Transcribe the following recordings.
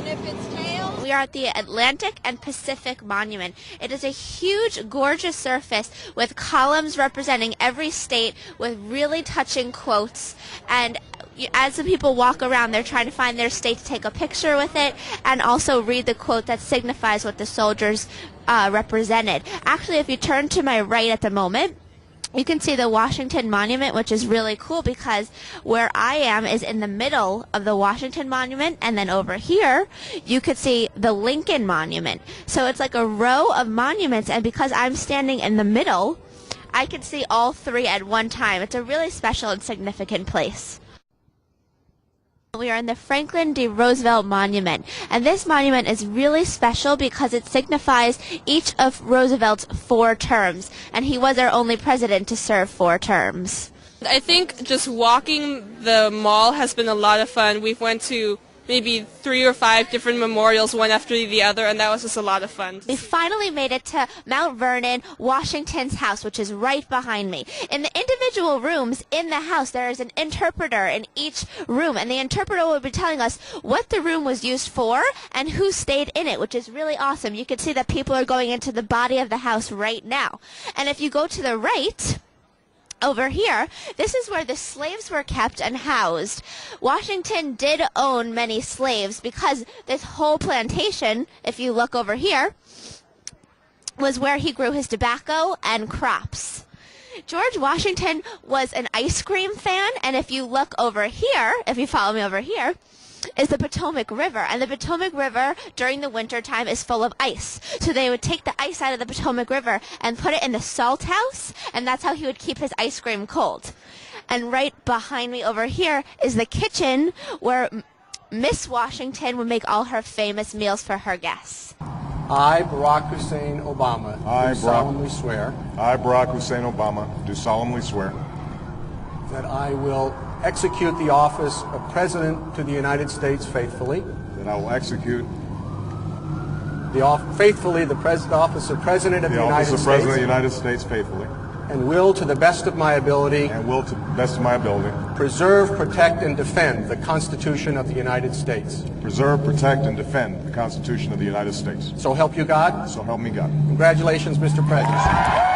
sniff its tail. We are at the Atlantic and Pacific Monument. It is a huge, gorgeous surface with columns representing every state with really touching quotes. And as the people walk around, they're trying to find their state to take a picture with it and also read the quote that signifies what the soldiers represented. Actually, if you turn to my right at the moment, you can see the Washington Monument, which is really cool because where I am is in the middle of the Washington Monument, and then over here you could see the Lincoln Monument. So it's like a row of monuments, and because I'm standing in the middle, I can see all three at one time. It's a really special and significant place. We are in the Franklin D. Roosevelt Monument, and this monument is really special because it signifies each of Roosevelt's 4 terms, and he was our only president to serve 4 terms. I think just walking the mall has been a lot of fun. We've went to maybe 3 or 5 different memorials, one after the other, and that was just a lot of fun. We finally made it to Mount Vernon, Washington's house, which is right behind me. In the individual rooms in the house, there is an interpreter in each room, and the interpreter will be telling us what the room was used for and who stayed in it, which is really awesome. You can see that people are going into the body of the house right now. And if you go to the right, over here, this is where the slaves were kept and housed. Washington did own many slaves because this whole plantation, if you look over here, was where he grew his tobacco and crops. George Washington was an ice cream fan, and if you look over here, if you follow me over here, is the Potomac River, and the Potomac River during the winter time is full of ice. So they would take the ice out of the Potomac River and put it in the salt house, and that's how he would keep his ice cream cold. And right behind me over here is the kitchen where Miss Washington would make all her famous meals for her guests. I, Barack Hussein Obama, do solemnly swear. I, Barack Hussein Obama, do solemnly swear that I will execute the office of President to the United States faithfully. that I will execute faithfully the office of President of the United States. The office of President of the United States faithfully. And will, to the best of my ability, preserve, protect, and defend the Constitution of the United States. Preserve, protect, and defend the Constitution of the United States. So help you God. So help me God. Congratulations, Mr. President.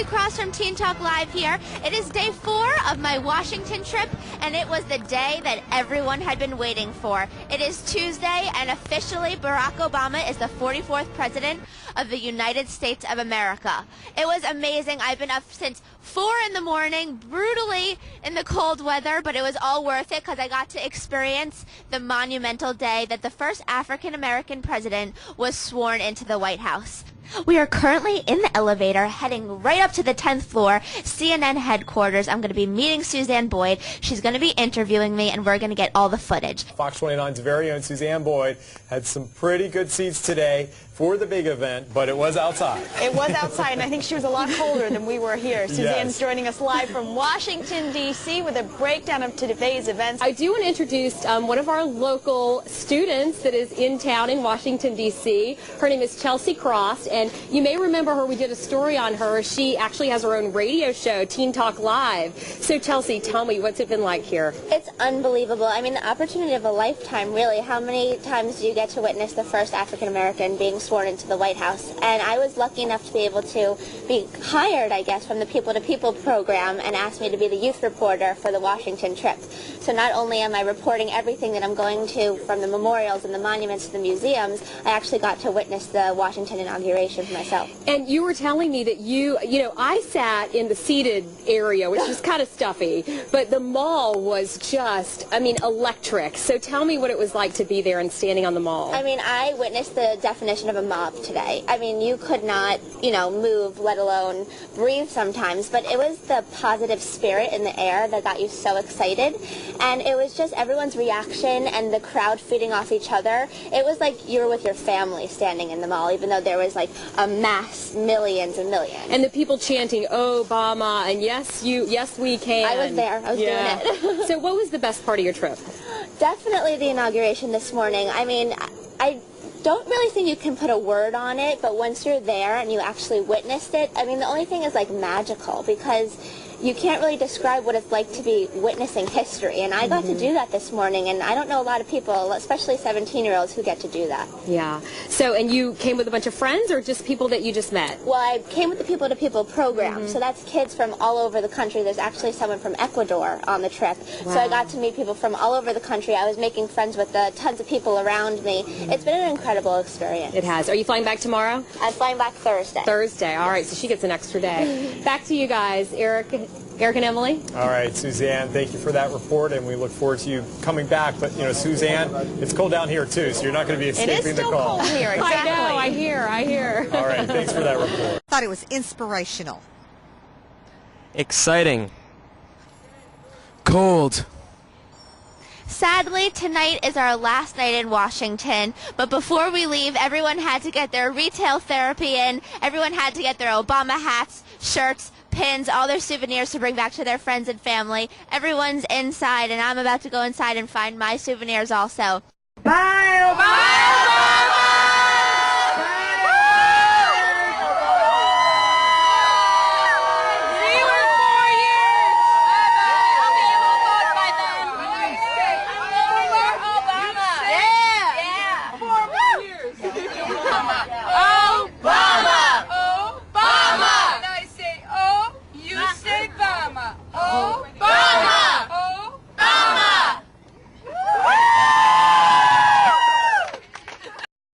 Krost from Teen Talk Live here. It is day 4 of my Washington trip, and it was the day that everyone had been waiting for. It is Tuesday, and officially Barack Obama is the 44th President of the United States of America. It was amazing. I've been up since 4 in the morning, brutally in the cold weather, but it was all worth it because I got to experience the monumental day that the first African-American president was sworn into the White House. We are currently in the elevator heading right up to the 10th floor, CNN headquarters. I'm going to be meeting Suzanne Boyd. She's going to be interviewing me, and we're going to get all the footage. Fox 29's very own Suzanne Boyd had some pretty good seats today for the big event, but it was outside. It was outside, and I think she was a lot colder than we were here. Suzanne's joining us live from Washington, D.C. with a breakdown of today's events. I do want to introduce one of our local students that is in town in Washington, D.C. Her name is Chelsea Krost, and you may remember her. We did a story on her. She actually has her own radio show, Teen Talk Live. So, Chelsea, tell me, what's it been like here? It's unbelievable. I mean, the opportunity of a lifetime, really. How many times do you get to witness the first African-American being sworn into the White House? And I was lucky enough to be able to be hired, I guess, from the People to People program and asked me to be the youth reporter for the Washington trip. So not only am I reporting everything that I'm going to, from the memorials and the monuments to the museums, I actually got to witness the Washington inauguration for myself. And you were telling me that you know, I sat in the seated area, which was kind of stuffy, but the mall was just, I mean, electric. So tell me what it was like to be there and standing on the mall. I mean, I witnessed the definition of of a mob today. I mean, you could not, move, let alone breathe sometimes, but it was the positive spirit in the air that got you so excited, and it was just everyone's reaction and the crowd feeding off each other. It was like you were with your family standing in the mall, even though there was like a mass, millions and millions. And the people chanting, Obama, and yes, we can. I was there. I was doing it. So what was the best part of your trip? Definitely the inauguration this morning. I mean, I don't really think you can put a word on it, but once you're there and you actually witnessed it, I mean, the only thing is like magical, because you can't really describe what it's like to be witnessing history, and I got to do that this morning, and I don't know a lot of people, especially 17-year-olds, who get to do that. Yeah. So, and you came with a bunch of friends, or just people that you just met? Well, I came with the People to People program, so that's kids from all over the country. There's actually someone from Ecuador on the trip, so I got to meet people from all over the country. I was making friends with tons of people around me. It's been an incredible experience. It has. Are you flying back tomorrow? I'm flying back Thursday. Thursday. All right, so she gets an extra day. Back to you guys, Eric and Emily. All right, Suzanne, thank you for that report, and we look forward to you coming back. But, Suzanne, it's cold down here, too, so you're not going to be escaping the cold. It is still cold here, exactly. I know, I hear. All right, thanks for that report. I thought it was inspirational. Exciting. Cold. Sadly, tonight is our last night in Washington, but before we leave, everyone had to get their retail therapy in. Everyone had to get their Obama hats, shirts, pins, all their souvenirs to bring back to their friends and family. Everyone's inside, and I'm about to go inside and find my souvenirs also. Bye, Obama! Bye, Obama!